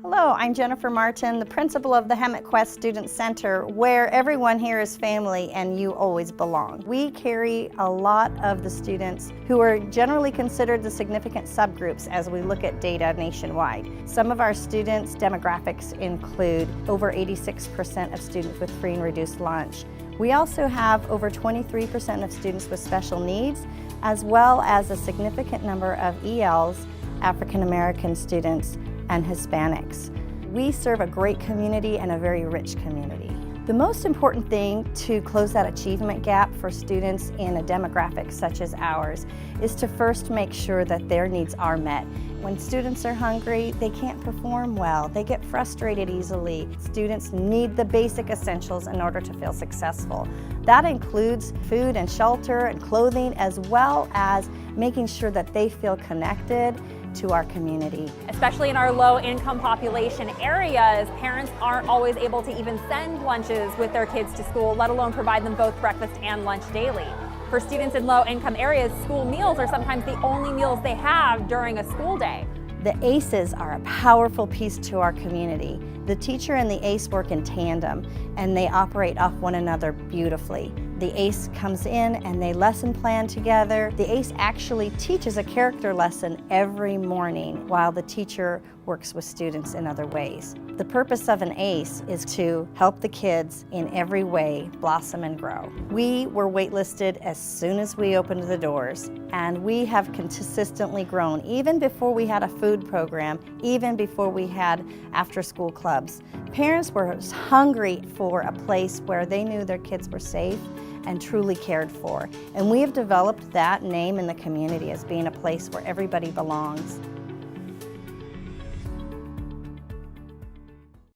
Hello, I'm Jennifer Martin, the principal of the Hemet Quest Student Center, where everyone here is family and you always belong. We carry a lot of the students who are generally considered the significant subgroups as we look at data nationwide. Some of our students' demographics include over 86% of students with free and reduced lunch. We also have over 23% of students with special needs, as well as a significant number of ELs, African American students, and Hispanics. We serve a great community and a very rich community. The most important thing to close that achievement gap for students in a demographic such as ours is to first make sure that their needs are met. When students are hungry, they can't perform well, they get frustrated easily. Students need the basic essentials in order to feel successful. That includes food and shelter and clothing, as well as making sure that they feel connected to our community. Especially in our low-income population areas, parents aren't always able to even send lunches with their kids to school, let alone provide them both breakfast and lunch daily. For students in low-income areas, school meals are sometimes the only meals they have during a school day. The ACEs are a powerful piece to our community. The teacher and the ACE work in tandem, and they operate off one another beautifully. The ACE comes in and they lesson plan together. The ACE actually teaches a character lesson every morning while the teacher works with students in other ways. The purpose of an ACE is to help the kids in every way blossom and grow. We were waitlisted as soon as we opened the doors, and we have consistently grown, even before we had a food program, even before we had after-school clubs. Parents were hungry for a place where they knew their kids were safe and truly cared for. And we have developed that name in the community as being a place where everybody belongs.